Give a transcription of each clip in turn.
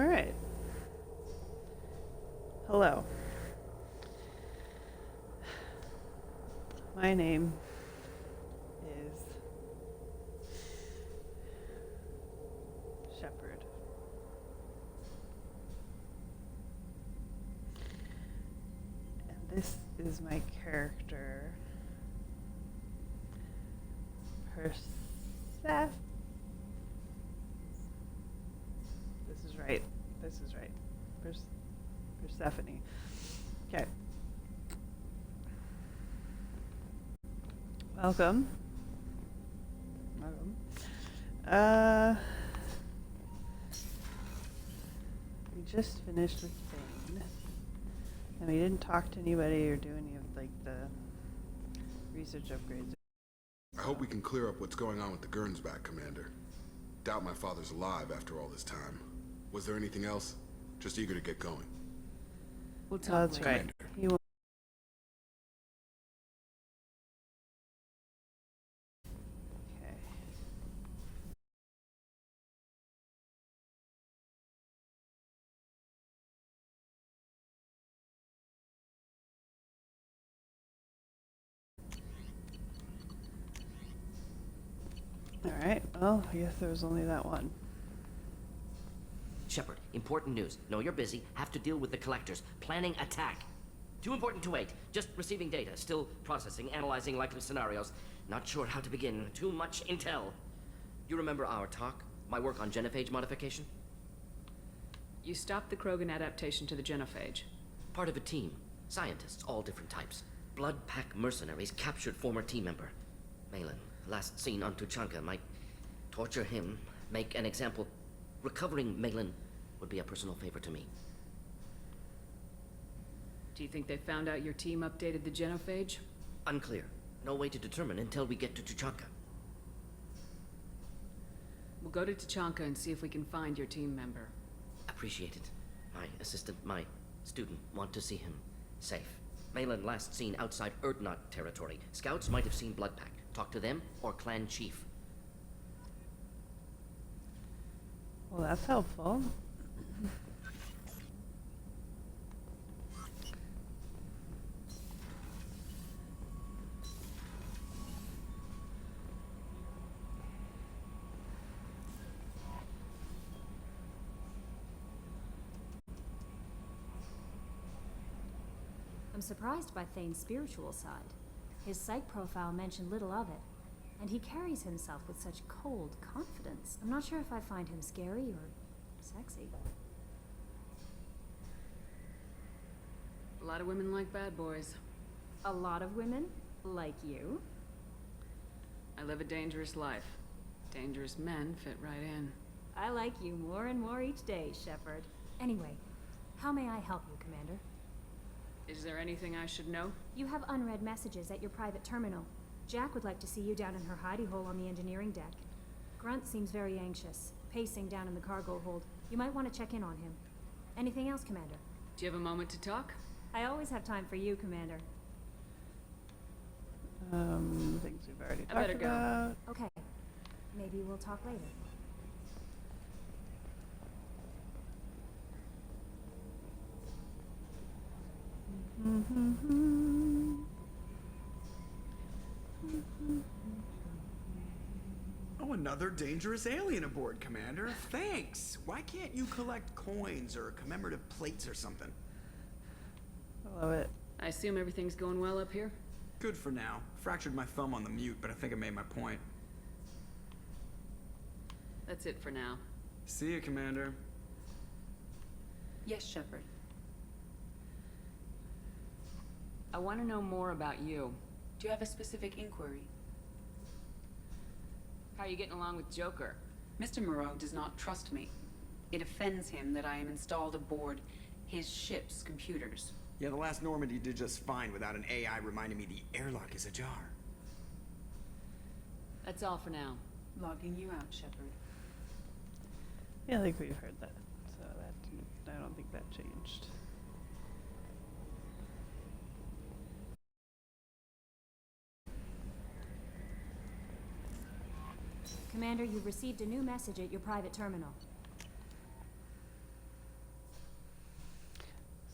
Alright. Hello. My name is Shepard. And this is my character, Persephone. This is right. This is right. Persephone. Okay. Welcome. Welcome. We just finished with Thane, and we didn't talk to anybody or do any of like the research upgrades. I hope we can clear up what's going on with the Gernsback, Commander. Doubt my father's alive after all this time. Was there anything else? Just eager to get going. We'll talk That's later. right. He will. Okay. All right. Well, I guess there was only that one. Shepard, important news. Know you're busy. Have to deal with the collectors. Planning attack. Too important to wait. Just receiving data. Still processing, analyzing likely scenarios. Not sure how to begin. Too much intel. You remember our talk? My work on genophage modification? You stopped the Krogan adaptation to the genophage. Part of a team. Scientists, all different types. Blood pack mercenaries captured former team member. Malin, last seen on Tuchanka, might torture him, make an example. Recovering Malin would be a personal favor to me. Do you think they found out your team updated the genophage? Unclear. No way to determine until we get to Tuchanka. We'll go to Tuchanka and see if we can find your team member. Appreciate it. My assistant, my student, want to see him safe. Malin last seen outside Erdnot territory. Scouts might have seen Bloodpack. Talk to them or clan chief. Well, that's helpful. I'm surprised by Thane's spiritual side. His psych profile mentioned little of it, and he carries himself with such cold confidence. I'm not sure if I find him scary or sexy. A lot of women like bad boys. A lot of women? Like you? I live a dangerous life. Dangerous men fit right in. I like you more and more each day, Shepard. Anyway, how may I help you, Commander? Is there anything I should know? You have unread messages at your private terminal. Jack would like to see you down in her hidey hole on the engineering deck. Grunt seems very anxious, pacing down in the cargo hold. You might want to check in on him. Anything else, Commander? Do you have a moment to talk? I always have time for you, Commander. Things we've already I talked better go. about. Okay. Maybe we'll talk later. Oh, another dangerous alien aboard, Commander. Thanks. Why can't you collect coins or commemorative plates or something? I love it. I assume everything's going well up here? Good for now. Fractured my thumb on the mute, but I think I made my point. That's it for now. See you, Commander. Yes, Shepard. I want to know more about you. Do you have a specific inquiry? How are you getting along with Joker? Mr. Moreau does not trust me. It offends him that I am installed aboard his ship's computers. Yeah, the last Normandy did just fine without an AI reminding me the airlock is ajar. That's all for now. Logging you out, Shepard. Yeah, I think we've heard that. So that I don't think that changed. Commander, you've received a new message at your private terminal.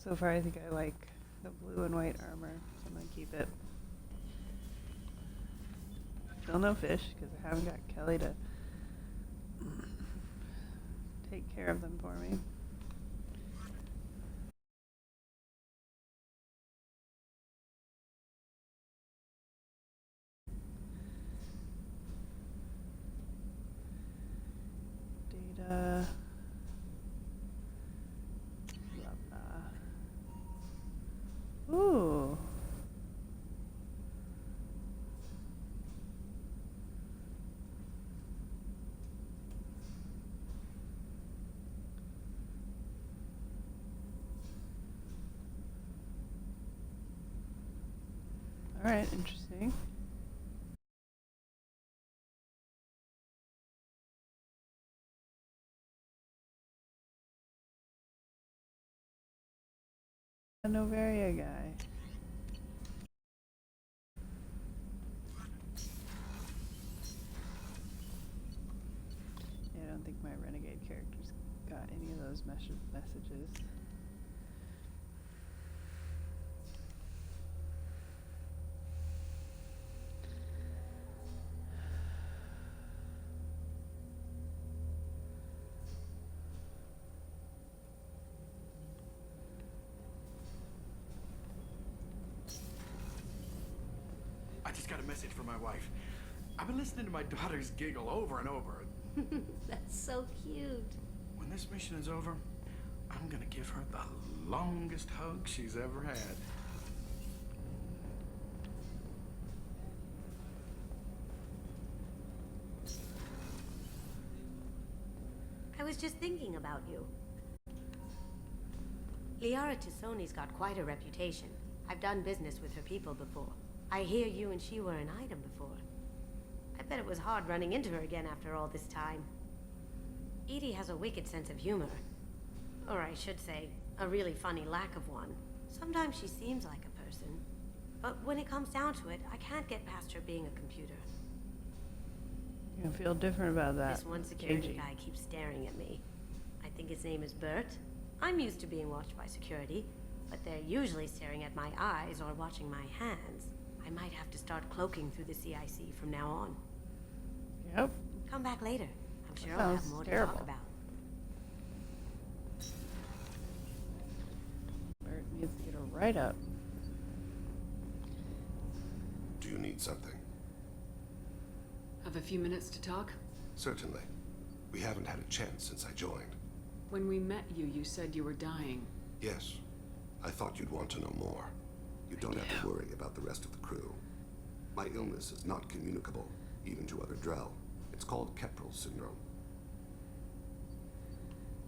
So far, I think I like the blue and white armor, so I'm gonna keep it. Still no fish, because I haven't got Kelly to take care of them for me. Data. Blah, blah. Ooh. All right, interesting. A Novaria guy. Yeah, I don't think my renegade characters got any of those messages. I just got a message from my wife. I've been listening to my daughters giggle over and over. That's so cute. When this mission is over, I'm gonna give her the longest hug she's ever had. I was just thinking about you. Liara Tassoni's got quite a reputation. I've done business with her people before. I hear you and she were an item before. I bet it was hard running into her again after all this time. Edie has a wicked sense of humor. Or I should say, a really funny lack of one. Sometimes she seems like a person. But when it comes down to it, I can't get past her being a computer. You're gonna feel different about that. This one security KG. guy keeps staring at me. I think his name is Bert. I'm used to being watched by security, but they're usually staring at my eyes or watching my hands. I might have to start cloaking through the CIC from now on. Yep. Come back later. I'm sure That I'll have sounds more terrible. to talk about. Bert needs to get a write-up. Do you need something? Have a few minutes to talk? Certainly. We haven't had a chance since I joined. When we met you, you said you were dying. Yes. I thought you'd want to know more. You don't have to worry about the rest of the crew. My illness is not communicable, even to other Drell. It's called Keprel syndrome.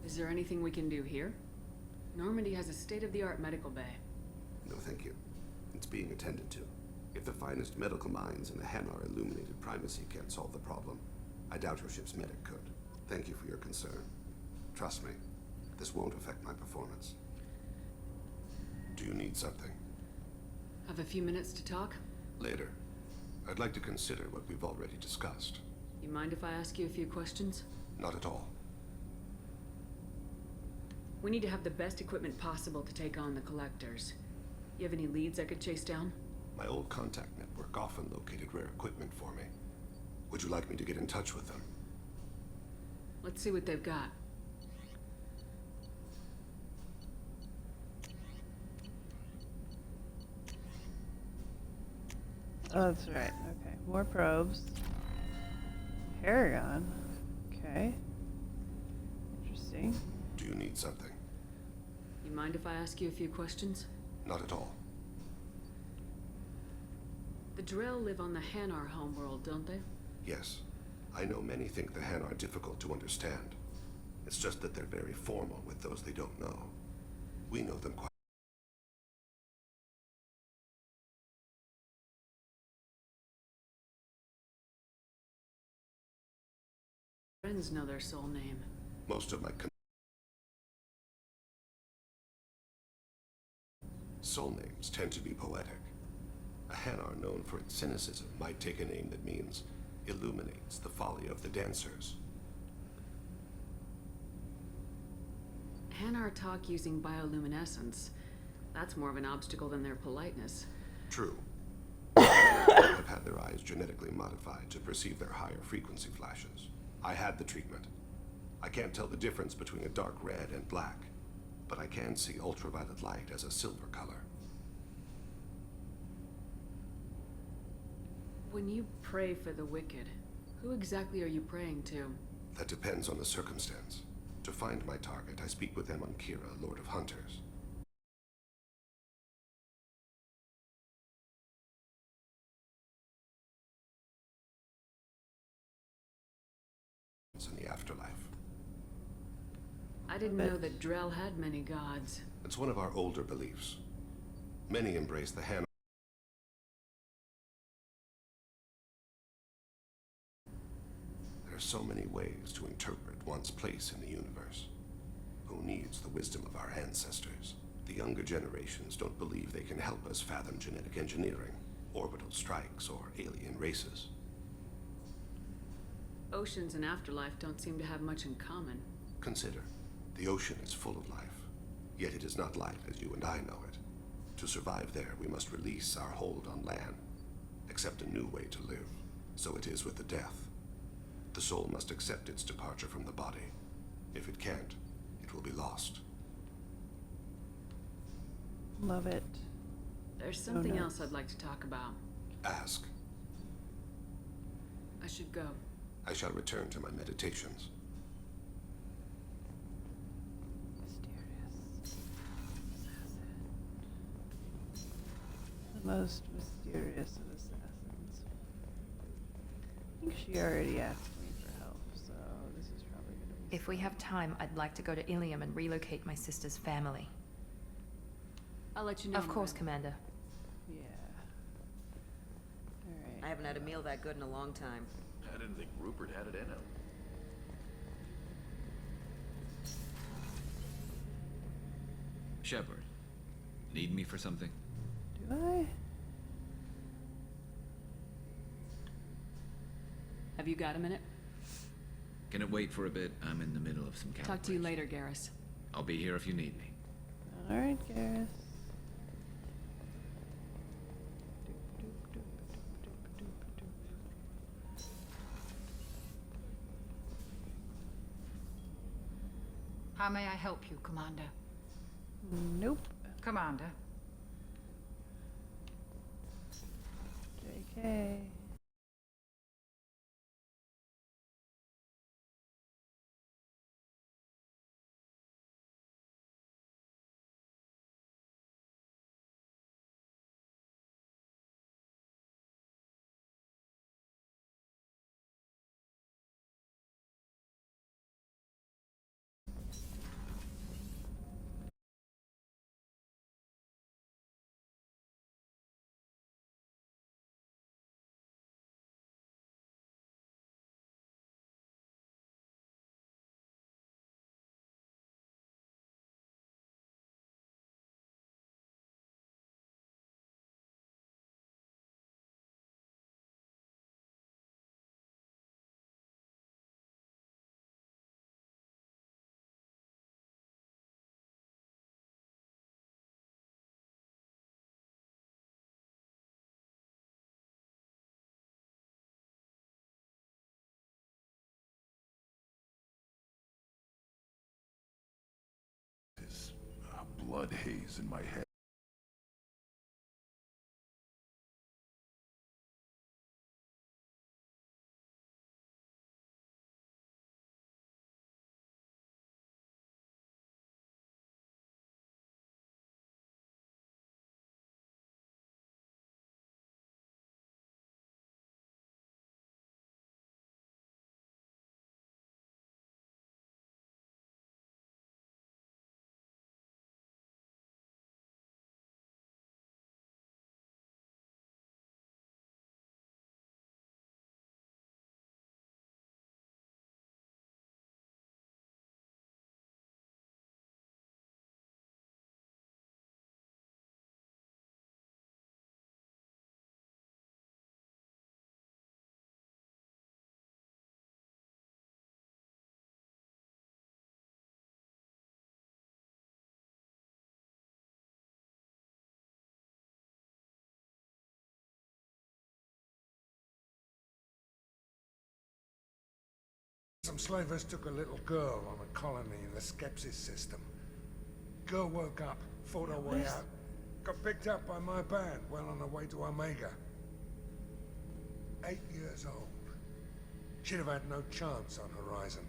Is there anything we can do here? Normandy has a state-of-the-art medical bay. No, thank you. It's being attended to. If the finest medical minds in the Hanar illuminated primacy can't solve the problem, I doubt your ship's medic could. Thank you for your concern. Trust me, this won't affect my performance. Do you need something? Have a few minutes to talk? Later. I'd like to consider what we've already discussed. You mind if I ask you a few questions? Not at all. We need to have the best equipment possible to take on the collectors. You have any leads I could chase down? My old contact network often located rare equipment for me. Would you like me to get in touch with them? Let's see what they've got. Oh, that's right. Okay. More probes. Paragon. Okay. Interesting. Do you need something? You mind if I ask you a few questions? Not at all. The Drell live on the Hanar homeworld, don't they? Yes. I know many think the Han are difficult to understand. It's just that they're very formal with those they don't know. We know them quite. Friends know their soul name. Most of my soul names tend to be poetic. A Hanar known for its cynicism might take a name that means illuminates the folly of the dancers. Hanar talk using bioluminescence. That's more of an obstacle than their politeness. True. I've had their eyes genetically modified to perceive their higher frequency flashes. I had the treatment. I can't tell the difference between a dark red and black, but I can see ultraviolet light as a silver color. When you pray for the wicked, who exactly are you praying to? That depends on the circumstance. To find my target, I speak with them on Kira, Lord of Hunters. In the afterlife. I didn't know that Drell had many gods. It's one of our older beliefs. Many embrace the Han. There are so many ways to interpret one's place in the universe. Who needs the wisdom of our ancestors? The younger generations don't believe they can help us fathom genetic engineering, orbital strikes, or alien races. Oceans and afterlife don't seem to have much in common. Consider, the ocean is full of life, yet it is not life as you and I know it. To survive there, we must release our hold on land, accept a new way to live. So it is with the death. The soul must accept its departure from the body. If it can't, it will be lost. Love it. There's So something nuts. else I'd like to talk about. Ask. I should go. I shall return to my meditations. Mysterious assassin. The most mysterious of assassins. I think she already asked me for help, so this is probably gonna be. If we have time, I'd like to go to Illium and relocate my sister's family. I'll let you know. Of course, Miranda. Commander. Yeah. Alright. I haven't had a meal that good in a long time. I didn't think Rupert had it in him. Shepard, need me for something? Do I? Have you got a minute? Can it wait for a bit? I'm in the middle of some calibration. Talk to you later, Garrus. I'll be here if you need me. Alright, Garrus. How may I help you, Commander? Nope. Commander. JK. This blood haze in my head. Some slavers took a little girl on a colony in the Skepsis system. Girl woke up, fought her way out, got picked up by my band well on her way to Omega. 8 years old. She'd have had no chance on Horizon.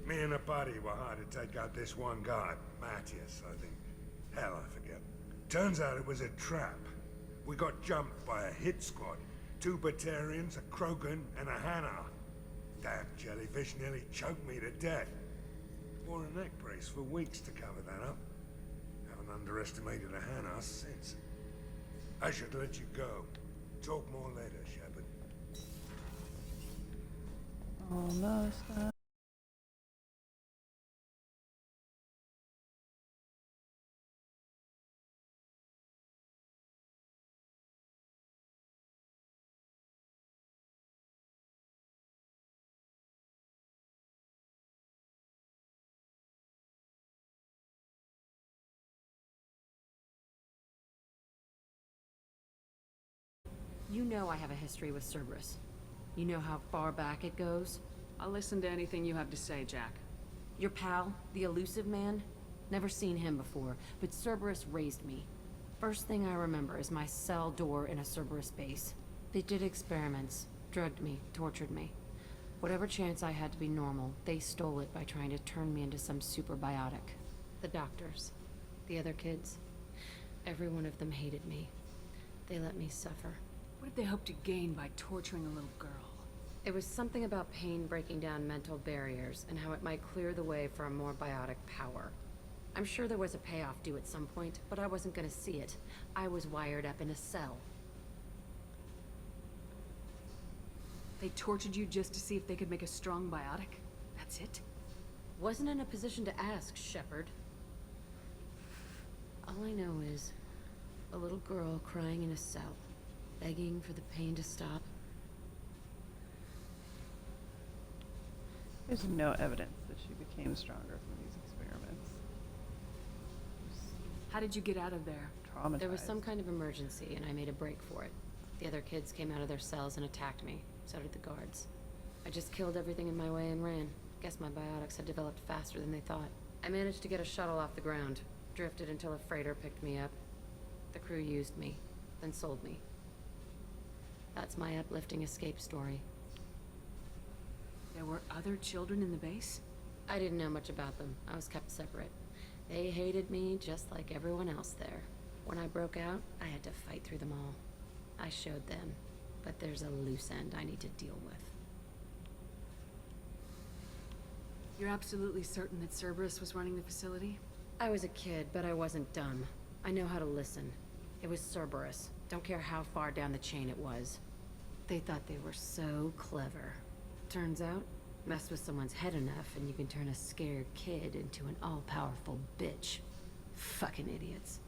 Me and a buddy were hired to take out this one guy, Matthias, I think. Hell, I forget. Turns out it was a trap. We got jumped by a hit squad. 2 Batarians, a Krogan, and a Hanar. Damn jellyfish nearly choked me to death. Wore a neck brace for weeks to cover that up. Haven't underestimated a Hanar since. I should let you go. Talk more later, Shepard. Almost done. You know I have a history with Cerberus. You know how far back it goes? I'll listen to anything you have to say, Jack. Your pal, the elusive man? Never seen him before, but Cerberus raised me. First thing I remember is my cell door in a Cerberus base. They did experiments, drugged me, tortured me. Whatever chance I had to be normal, they stole it by trying to turn me into some super biotic. The doctors, the other kids, every one of them hated me. They let me suffer. What did they hope to gain by torturing a little girl? It was something about pain breaking down mental barriers and how it might clear the way for a more biotic power. I'm sure there was a payoff due at some point, but I wasn't gonna see it. I was wired up in a cell. They tortured you just to see if they could make a strong biotic? That's it? Wasn't in a position to ask, Shepard. All I know is a little girl crying in a cell, begging for the pain to stop. There's no evidence that she became stronger from these experiments. How did you get out of there? Traumatized. There was some kind of emergency, and I made a break for it. The other kids came out of their cells and attacked me. So did the guards. I just killed everything in my way and ran. Guess my biotics had developed faster than they thought. I managed to get a shuttle off the ground. Drifted until a freighter picked me up. The crew used me, then sold me. That's my uplifting escape story. There were other children in the base? I didn't know much about them. I was kept separate. They hated me just like everyone else there. When I broke out, I had to fight through them all. I showed them, but there's a loose end I need to deal with. You're absolutely certain that Cerberus was running the facility? I was a kid, but I wasn't dumb. I know how to listen. It was Cerberus. Don't care how far down the chain it was. They thought they were so clever. Turns out, mess with someone's head enough and you can turn a scared kid into an all-powerful bitch. Fucking idiots.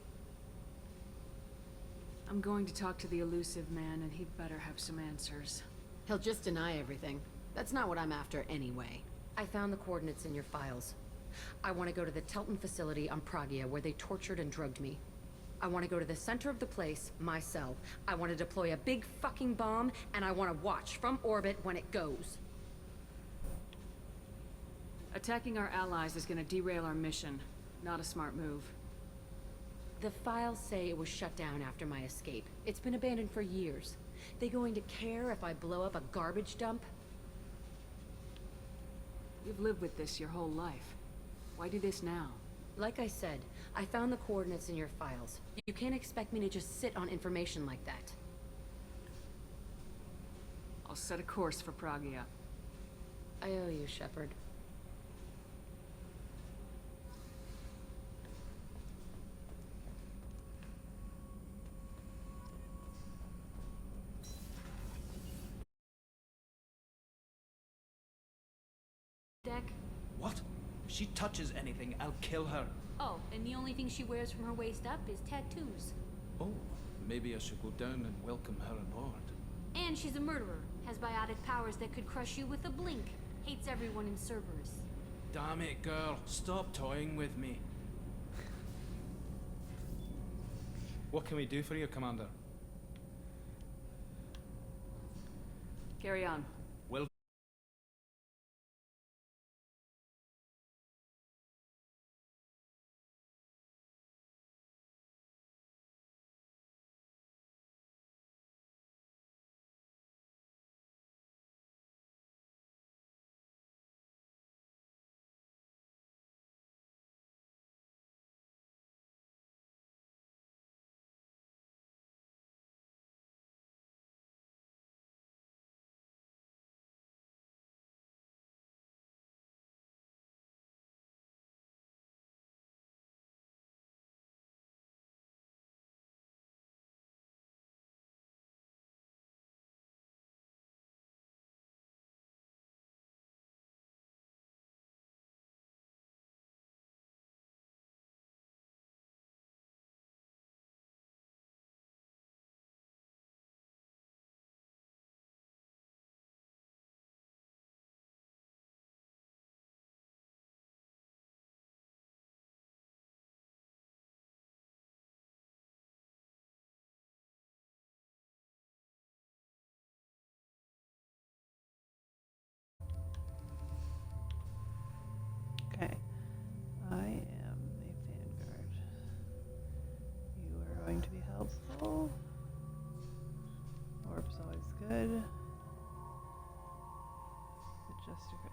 I'm going to talk to the elusive man, and he'd better have some answers. He'll just deny everything. That's not what I'm after anyway. I found the coordinates in your files. I want to go to the Telton facility on Pragia where they tortured and drugged me. I want to go to the center of the place, my cell. I want to deploy a big fucking bomb, and I want to watch from orbit when it goes. Attacking our allies is going to derail our mission. Not a smart move. The files say it was shut down after my escape. It's been abandoned for years. They going to care if I blow up a garbage dump? You've lived with this your whole life. Why do this now? Like I said, I found the coordinates in your files. You can't expect me to just sit on information like that. I'll set a course for Pragia. I owe you, Shepard. Deck? What? If she touches anything, I'll kill her. Oh, and the only thing she wears from her waist up is tattoos. Oh, maybe I should go down and welcome her aboard. And she's a murderer. Has biotic powers that could crush you with a blink. Hates everyone in Cerberus. Damn it, girl. Stop toying with me. What can we do for you, Commander? Carry on.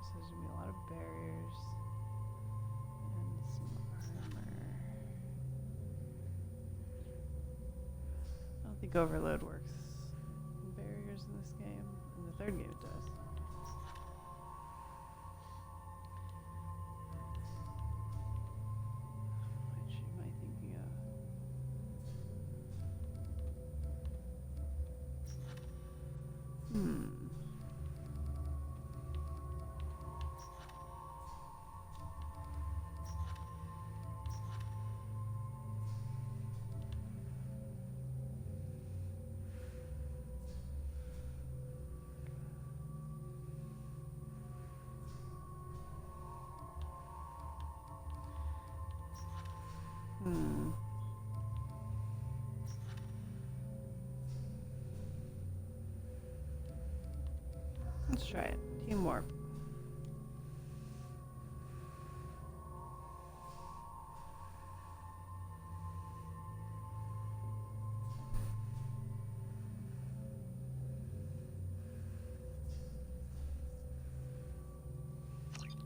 So there's gonna be a lot of barriers and some armor. I don't think overload works in barriers in this game. In the third game it does. Which am I thinking of? Let's try it. Team warp.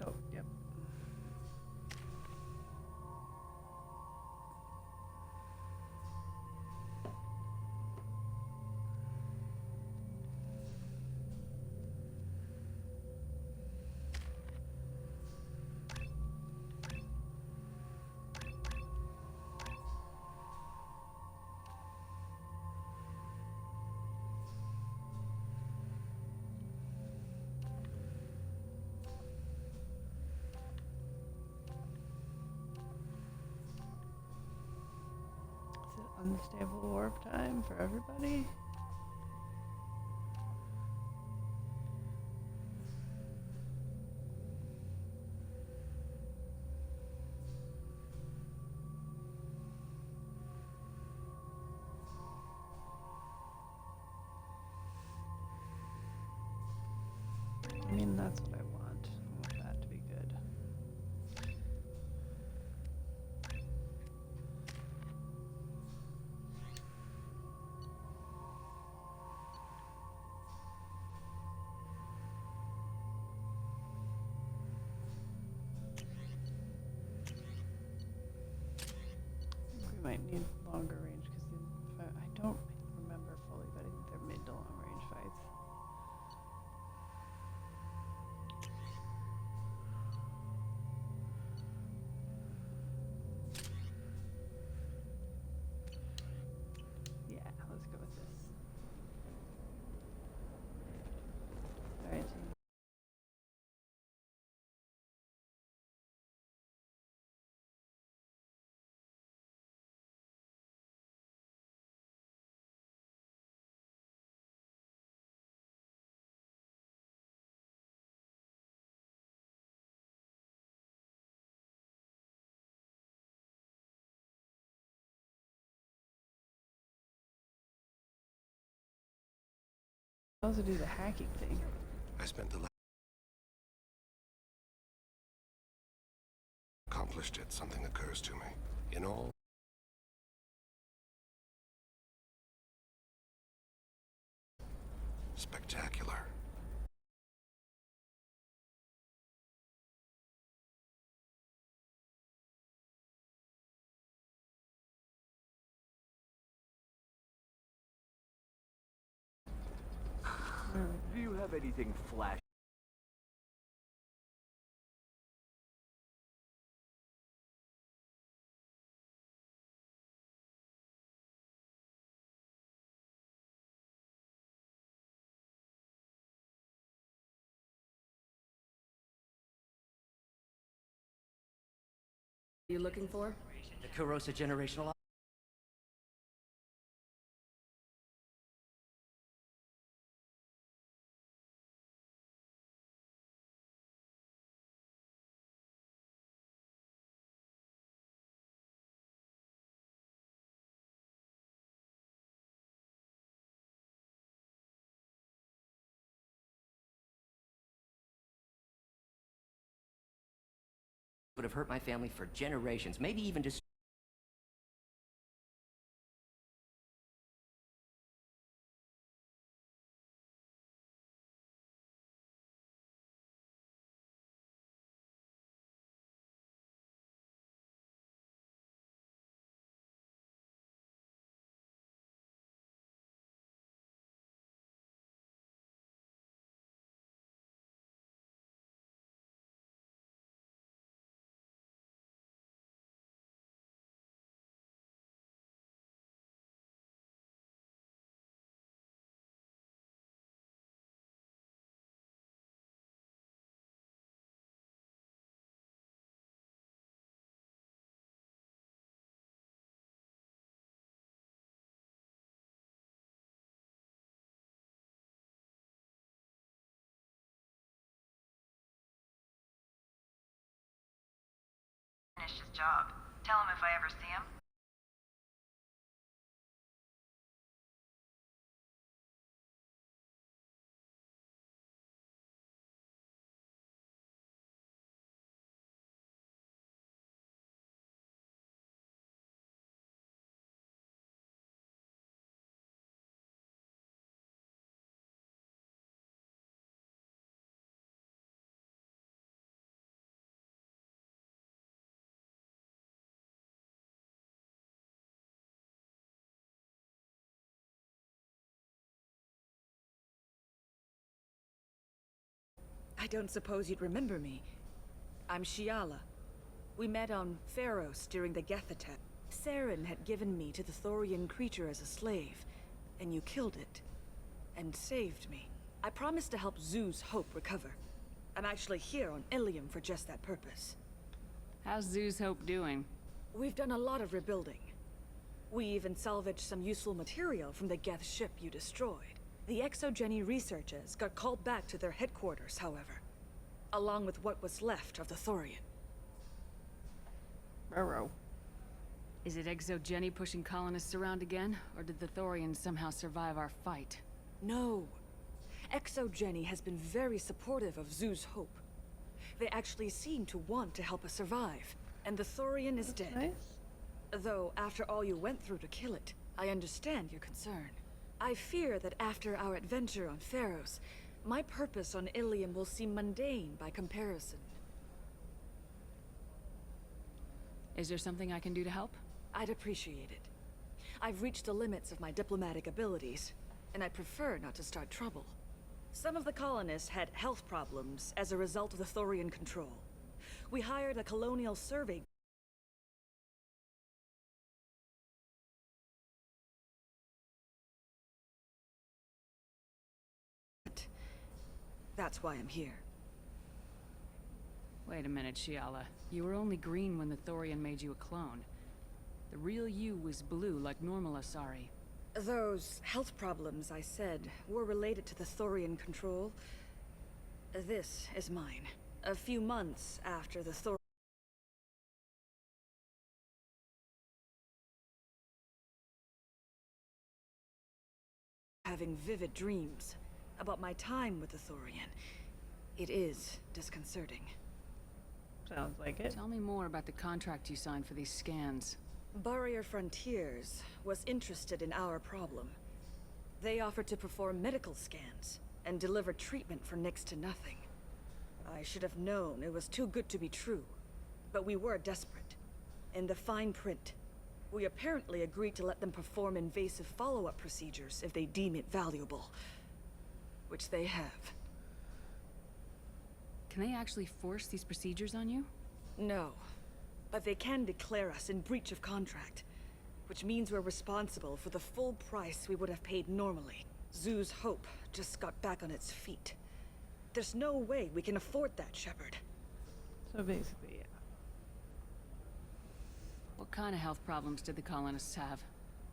Oh, yep. Unstable warp time for everybody. I mean, that's what I want. I want that to be good. We might need longer range because I don't remember fully, but I think they're mid to long range fights. Yeah, let's go with this. Alright, team. Also do the hacking thing. I spent the last... Accomplished it, something occurs to me. In all... spectacular. Do you have anything flash? You looking for? The corrosive generational. Would have hurt my family for generations, maybe even just finished his job. Tell him if I ever see him. I don't suppose you'd remember me. I'm Shiala. We met on Pharos during the Geth attack. Saren had given me to the Thorian creature as a slave, and you killed it. And saved me. I promised to help Zeus Hope recover. I'm actually here on Illium for just that purpose. How's Zeus Hope doing? We've done a lot of rebuilding. We even salvaged some useful material from the Geth ship you destroyed. The Exogeny researchers got called back to their headquarters, however, along with what was left of the Thorian. Roro. Is it Exogeny pushing colonists around again, or did the Thorians somehow survive our fight? No. Exogeny has been very supportive of Zeus Hope. They actually seem to want to help us survive, and the Thorian is dead. Nice. Though, after all you went through to kill it, I understand your concern. I fear that after our adventure on Pharos, my purpose on Illium will seem mundane by comparison. Is there something I can do to help? I'd appreciate it. I've reached the limits of my diplomatic abilities, and I prefer not to start trouble. Some of the colonists had health problems as a result of the Thorian control. We hired a colonial survey. That's why I'm here. Wait a minute, Shiala. You were only green when the Thorian made you a clone. The real you was blue like normal Asari. Those health problems I said were related to the Thorian control. This is mine. A few months after the Thor... having vivid dreams about my time with the Thorian. It is disconcerting. Sounds like it. Tell me more about the contract you signed for these scans. Barrier Frontiers was interested in our problem. They offered to perform medical scans and deliver treatment for next to nothing. I should have known it was too good to be true, but we were desperate. In the fine print, we apparently agreed to let them perform invasive follow-up procedures if they deem it valuable. Which they have. Can they actually force these procedures on you? No. But they can declare us in breach of contract. Which means we're responsible for the full price we would have paid normally. Zeus Hope just got back on its feet. There's no way we can afford that, Shepard. So basically, yeah. What kind of health problems did the colonists have?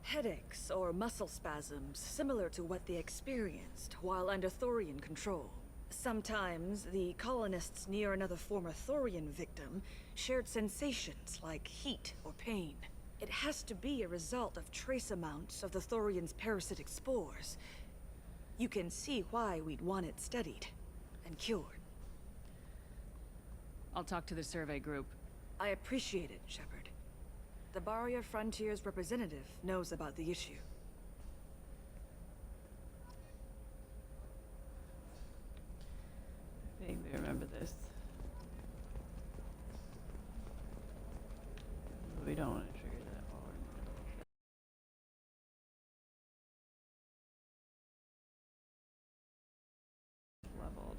Headaches or muscle spasms, similar to what they experienced while under Thorian control. Sometimes, the colonists near another former Thorian victim shared sensations like heat or pain. It has to be a result of trace amounts of the Thorian's parasitic spores. You can see why we'd want it studied and cured. I'll talk to the survey group. I appreciate it, Shepard. The Barrier Frontiers representative knows about the issue. I vaguely remember this. But we don't want to trigger that while we're in the middle of it. Leveled.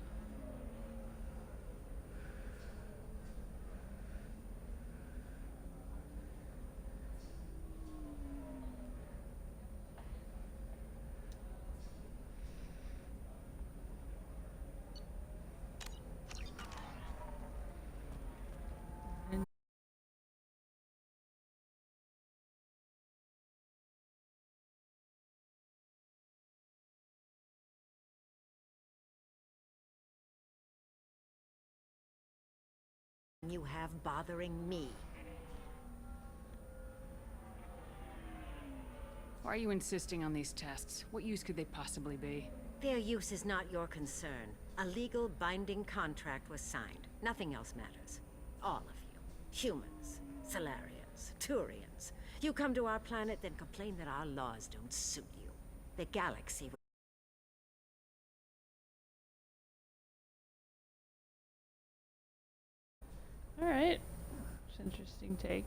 You have bothering me. Why are you insisting on these tests? What use could they possibly be? Their use is not your concern. A legal binding contract was signed. Nothing else matters. All of you. Humans, Solarians, Turians. You come to our planet, then complain that our laws don't suit you. The galaxy... Alright. It's an interesting take.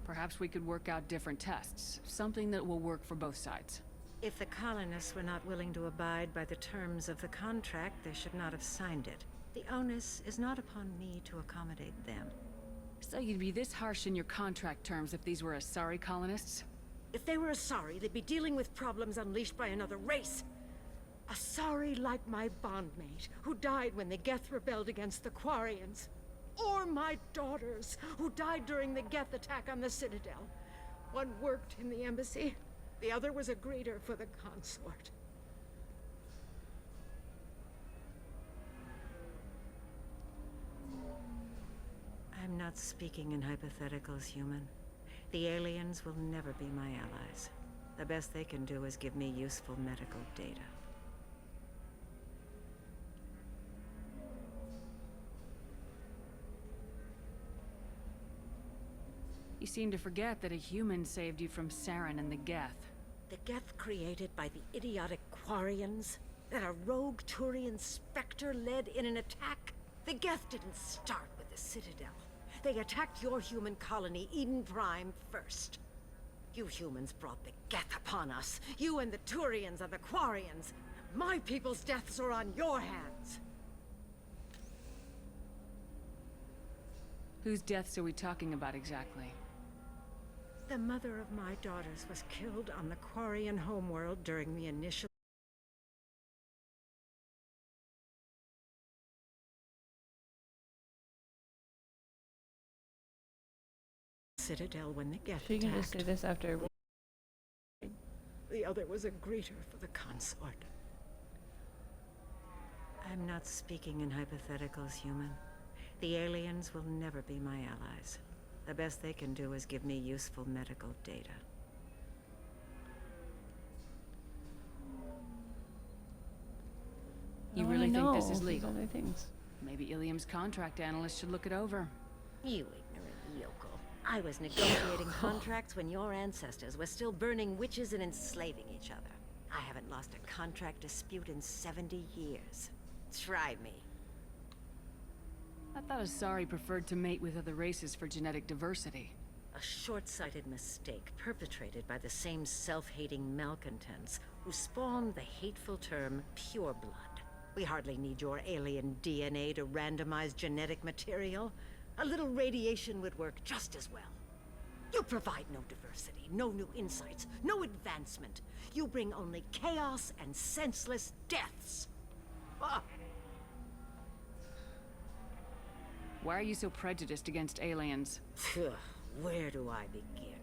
Perhaps we could work out different tests. Something that will work for both sides. If the colonists were not willing to abide by the terms of the contract, they should not have signed it. The onus is not upon me to accommodate them. So you'd be this harsh in your contract terms if these were Asari colonists? If they were Asari, they'd be dealing with problems unleashed by another race. Asari like my bondmate, who died when the Geth rebelled against the Quarians. Or my daughters, who died during the Geth attack on the Citadel. One worked in the embassy, the other was a greeter for the consort. I'm not speaking in hypotheticals, human. The aliens will never be my allies. The best they can do is give me useful medical data. You seem to forget that a human saved you from Saren and the Geth. The Geth created by the idiotic Quarians? That a rogue Turian Spectre led in an attack? The Geth didn't start with the Citadel. They attacked your human colony, Eden Prime, first. You humans brought the Geth upon us. You and the Turians and the Quarians. My people's deaths are on your hands. Whose deaths are we talking about exactly? The mother of my daughters was killed on the Quarian homeworld during the initial Citadel when the Geth She can just attacked. say this after. The other was a greeter for the consort. I'm not speaking in hypotheticals, human. The aliens will never be my allies. The best they can do is give me useful medical data. You I really wanna think this know is these legal? other things. Maybe Illium's contract analyst should look it over. You ignorant yokel. I was negotiating contracts when your ancestors were still burning witches and enslaving each other. I haven't lost a contract dispute in 70 years. Try me. I thought Asari preferred to mate with other races for genetic diversity. A short-sighted mistake perpetrated by the same self-hating malcontents who spawned the hateful term pureblood. We hardly need your alien DNA to randomize genetic material. A little radiation would work just as well. You provide no diversity, no new insights, no advancement. You bring only chaos and senseless deaths. Ah. Why are you so prejudiced against aliens? Where do I begin?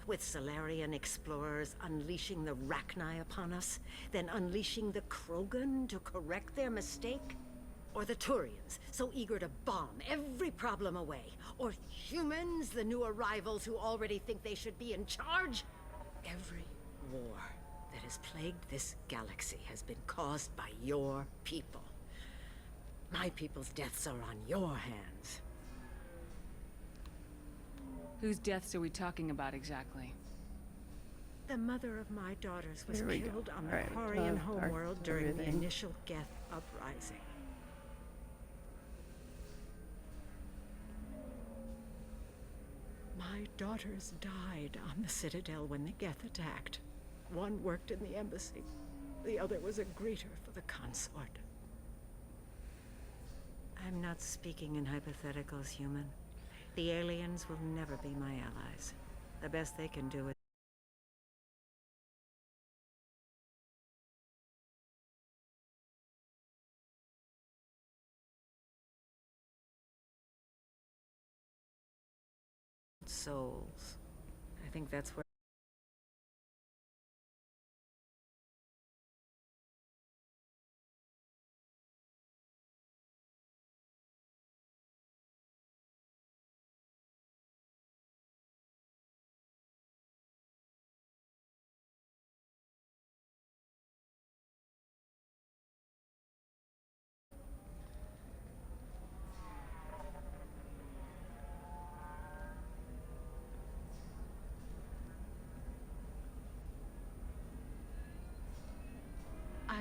With Solarian explorers unleashing the Rachni upon us, then unleashing the Krogan to correct their mistake? Or the Turians, so eager to bomb every problem away? Or humans, the new arrivals who already think they should be in charge? Every war that has plagued this galaxy has been caused by your people. My people's deaths are on your hands. Whose deaths are we talking about exactly? The mother of my daughters was Here we go. killed on the Alright, Quarian our homeworld during the everything. initial Geth uprising. My daughters died on the Citadel when the Geth attacked. One worked in the embassy. The other was a greeter for the consort. I'm not speaking in hypotheticals, human. The aliens will never be my allies. The best they can do is souls. I think that's where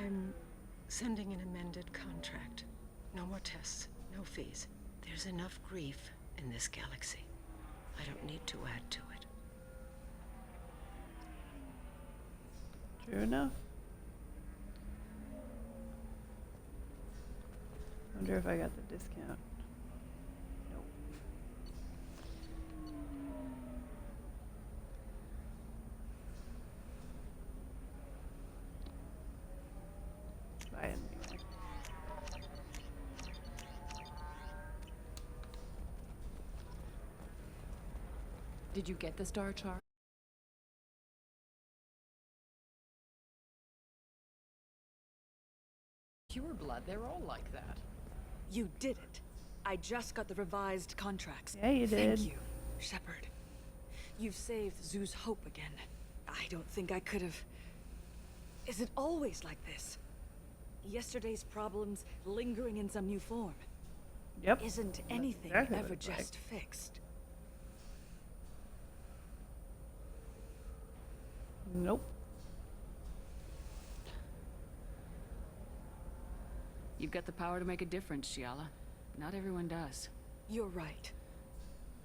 I'm sending an amended contract. No more tests, no fees. There's enough grief in this galaxy. I don't need to add to it. True enough. Wonder if I got the discount. Nope. Buy it anyway. Did you get the star chart? Pure blood, they're all like that. You did it. I just got the revised contracts. Yeah, you did. Thank you, Shepard. You've saved Zoo's hope again. I don't think I could have... Is it always like this? Yesterday's problems lingering in some new form? Yep. Isn't anything exactly ever what it's like. just fixed? Nope. You've got the power to make a difference, Shiala. Not everyone does. You're right.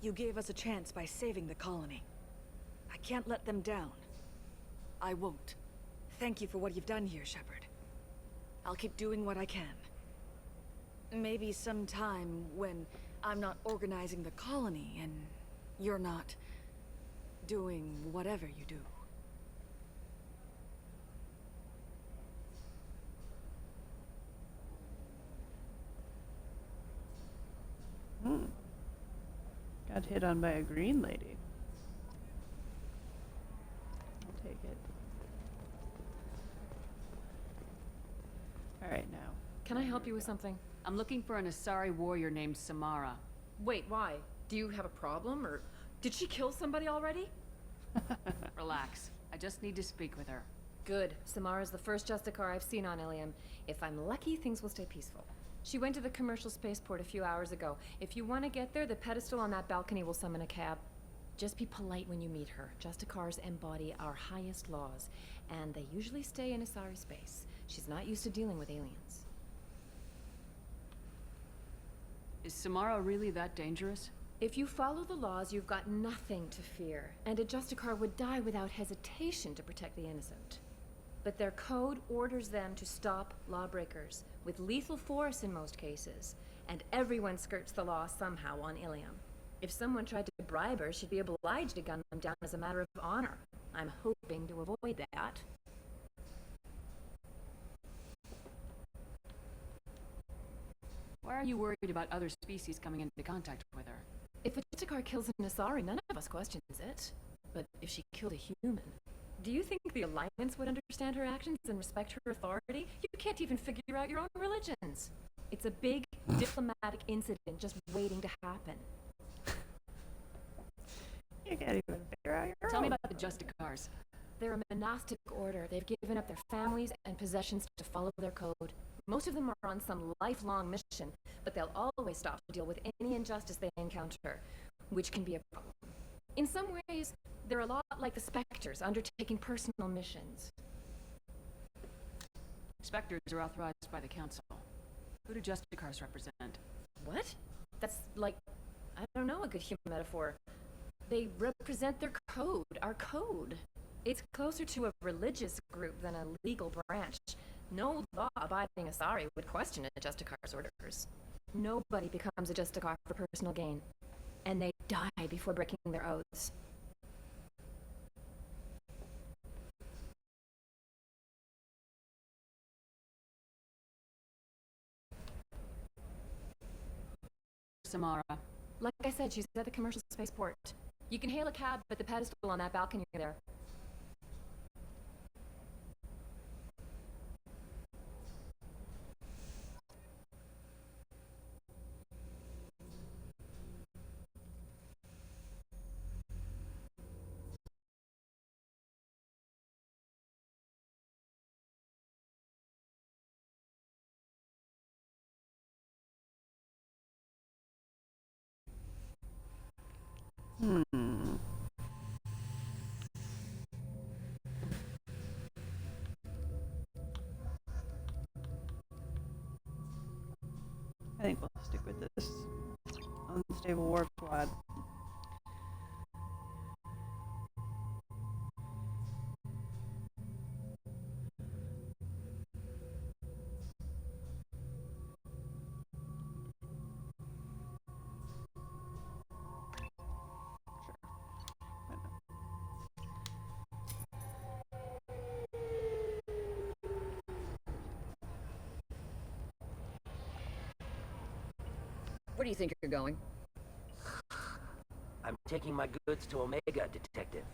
You gave us a chance by saving the colony. I can't let them down. I won't. Thank you for what you've done here, Shepard. I'll keep doing what I can. Maybe sometime when I'm not organizing the colony and you're not doing whatever you do. Got hit on by a green lady. I'll take it. Alright, now. Can I help you with something? I'm looking for an Asari warrior named Samara. Wait, why? Do you have a problem, or did she kill somebody already? Relax. I just need to speak with her. Good. Samara's the first Justicar I've seen on Illium. If I'm lucky, things will stay peaceful. She went to the commercial spaceport a few hours ago. If you want to get there, the pedestal on that balcony will summon a cab. Just be polite when you meet her. Justicars embody our highest laws, and they usually stay in Asari space. She's not used to dealing with aliens. Is Samara really that dangerous? If you follow the laws, you've got nothing to fear, and a Justicar would die without hesitation to protect the innocent. But their code orders them to stop lawbreakers, with lethal force in most cases, and everyone skirts the law somehow on Illium. If someone tried to bribe her, she'd be obliged to gun them down as a matter of honor. I'm hoping to avoid that. Why are you worried about other species coming into contact with her? If a Justicar kills an Asari, none of us questions it. But if she killed a human... Do you think the Alliance would understand her actions and respect her authority? You can't even figure out your own religions. It's a big diplomatic incident just waiting to happen. You can't even figure out your Tell me own. about the Justicars. They're a monastic order. They've given up their families and possessions to follow their code. Most of them are on some lifelong mission, but they'll always stop to deal with any injustice they encounter, which can be a problem. In some ways, they're a lot like the Spectres, undertaking personal missions. Spectres are authorized by the Council. Who do Justicars represent? What? That's like, I don't know, a good human metaphor. They represent their code, our code. It's closer to a religious group than a legal branch. No law-abiding Asari would question a Justicar's orders. Nobody becomes a Justicar for personal gain. And they die before breaking their oaths. Samara. Like I said, she's at the commercial spaceport. You can hail a cab at the pedestal on that balcony there. I think we'll stick with this unstable warp squad. Where do you think you're going? I'm taking my goods to Omega, Detective.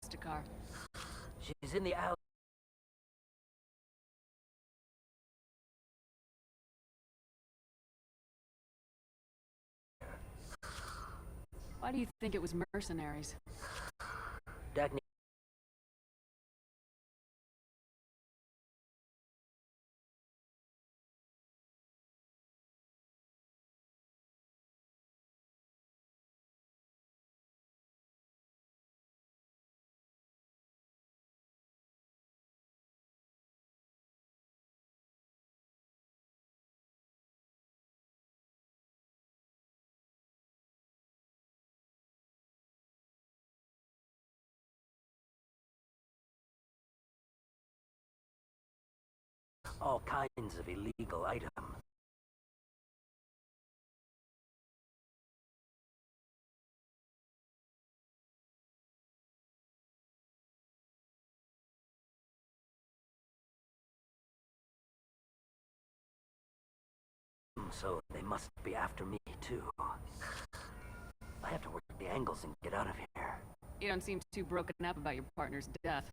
Justicar. She's in the alley. Why do you think it was mercenaries? Dagny. All kinds of illegal items. So they must be after me, too. I have to work the angles and get out of here. You don't seem too broken up about your partner's death.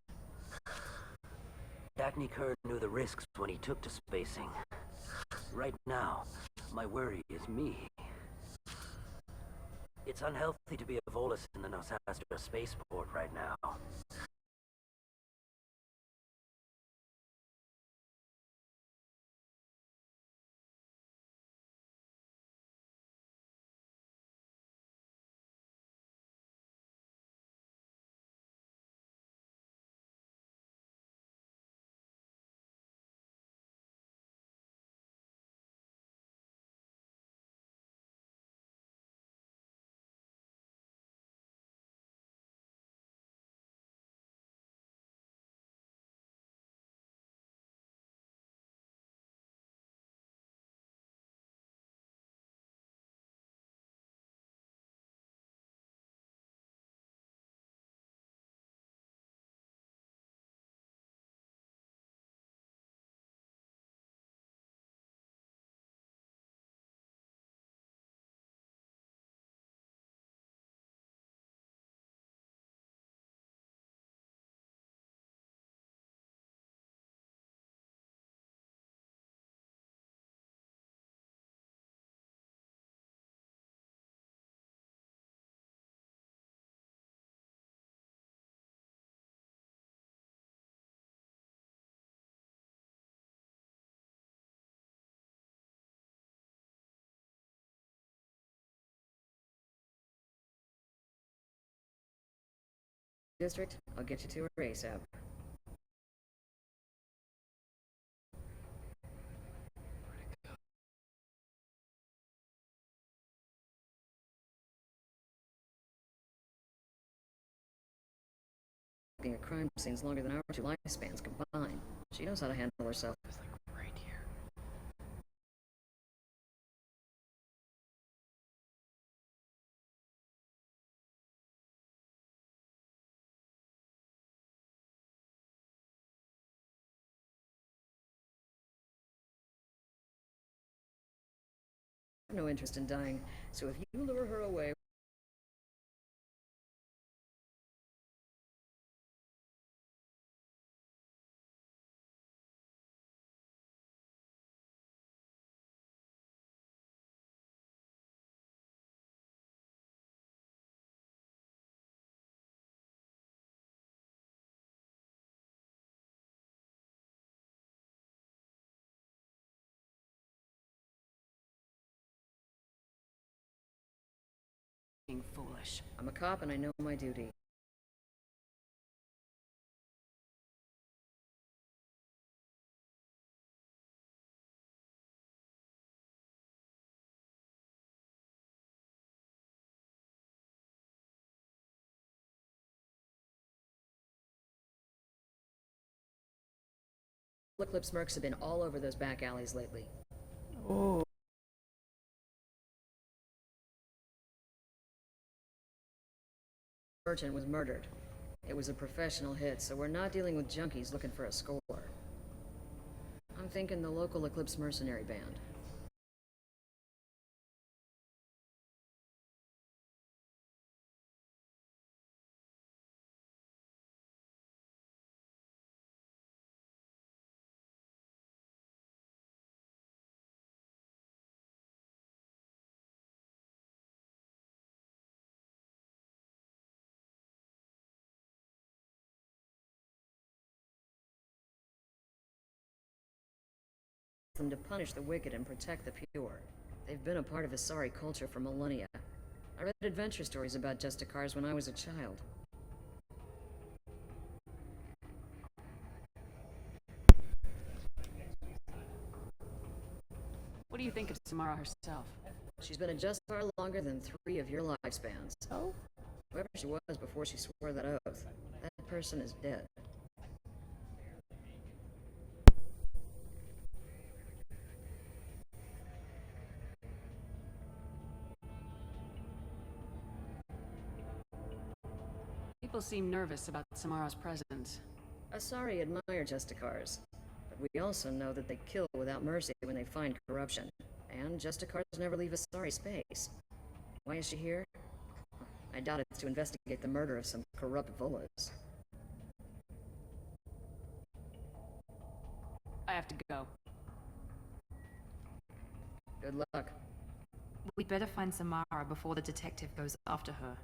Dagny Kern knew the risks when he took to spacing. Right now, my worry is me. It's unhealthy to be a Volus in the Nos Astra Spaceport right now. district, I'll get you to her ASAP. At crime scenes longer than our two lifespans combined. She knows how to handle herself. It's like right here. I have no interest in dying, so if you lure her away, Being foolish. I'm a cop and I know my duty. Eclipse mercs have been all over those back alleys lately. Oh. Merchant was murdered. It was a professional hit, so we're not dealing with junkies looking for a score. I'm thinking the local Eclipse mercenary band. Them to punish the wicked and protect the pure. They've been a part of Asari culture for millennia. I read adventure stories about Justicars when I was a child. What do you think of Samara herself? She's been a Justicar longer than 3 of your lifespans. Oh? Whoever she was before she swore that oath, that person is dead. People seem nervous about Samara's presence. Asari admire Justicars, but we also know that they kill without mercy when they find corruption. And Justicars never leave Asari space. Why is she here? I doubt it's to investigate the murder of some corrupt Volas. I have to go. Good luck. We'd better find Samara before the detective goes after her.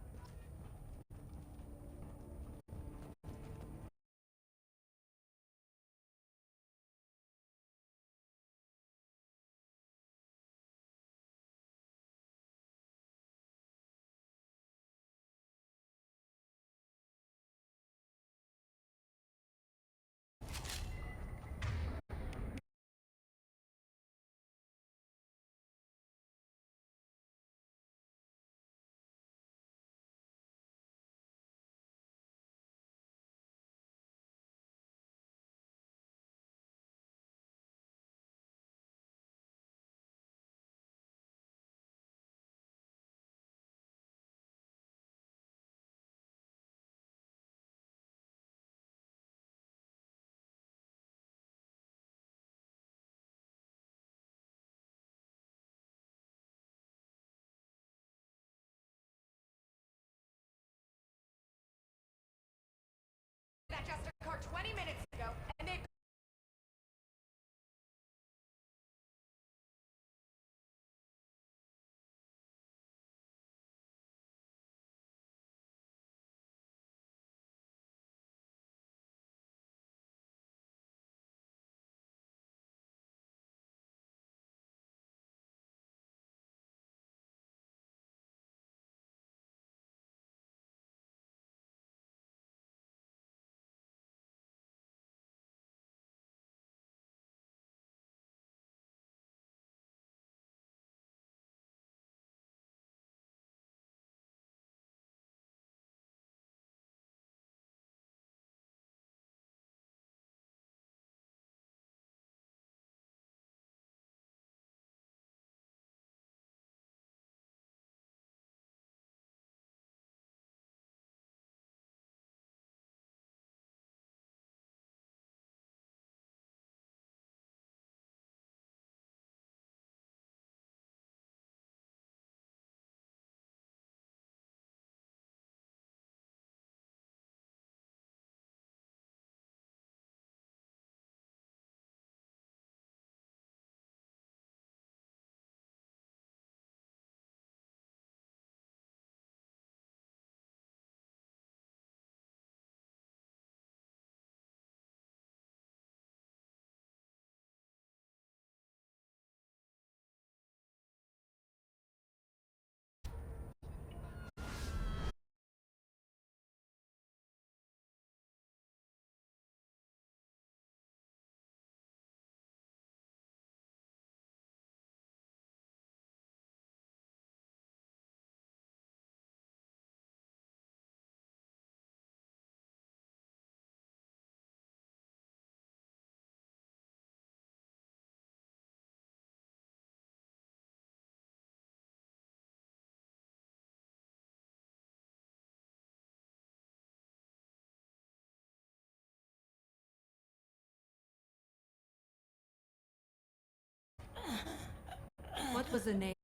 was the name?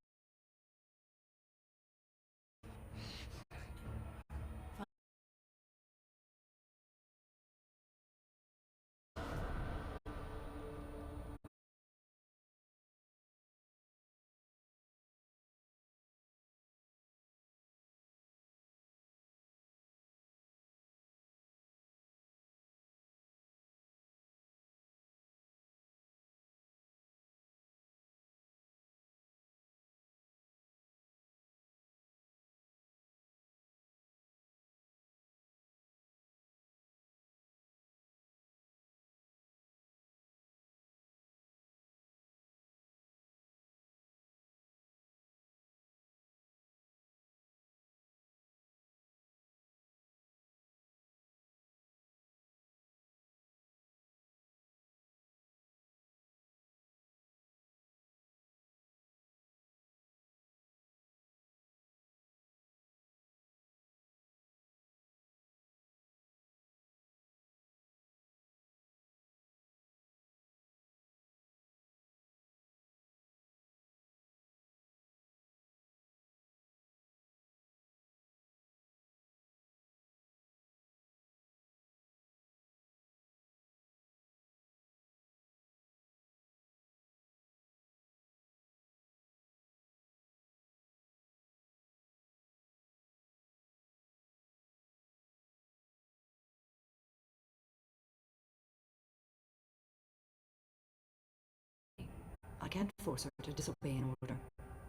I can't force her to disobey an order.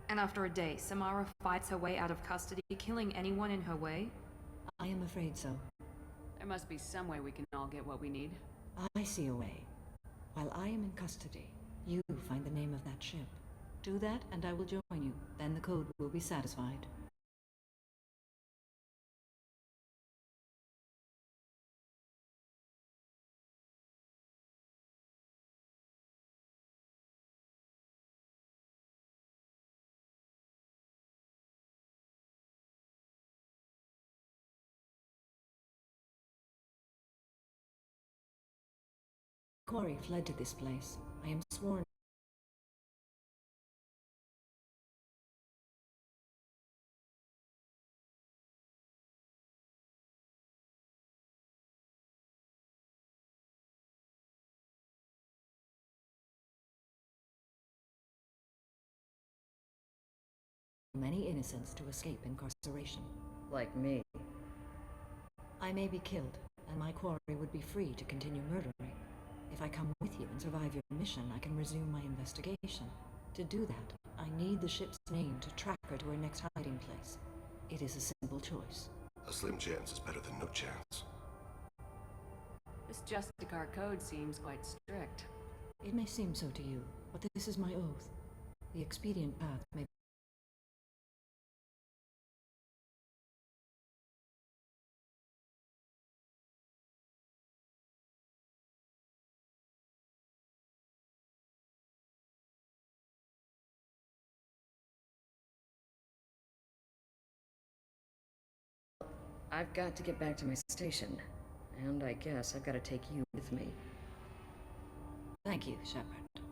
And after a day, Samara fights her way out of custody, killing anyone in her way? I am afraid so. There must be some way we can all get what we need. I see a way. While I am in custody, you find the name of that ship. Do that, and I will join you. Then the code will be satisfied. Quarry fled to this place. I am sworn. Many innocents to escape incarceration. Like me. I may be killed, and my quarry would be free to continue murdering. If I come with you and survive your mission, I can resume my investigation. To do that, I need the ship's name to track her to her next hiding place. It is a simple choice. A slim chance is better than no chance. This Justicar code seems quite strict. It may seem so to you, but this is my oath. The expedient path may be I've got to get back to my station. And I guess I've got to take you with me. Thank you, Shepard.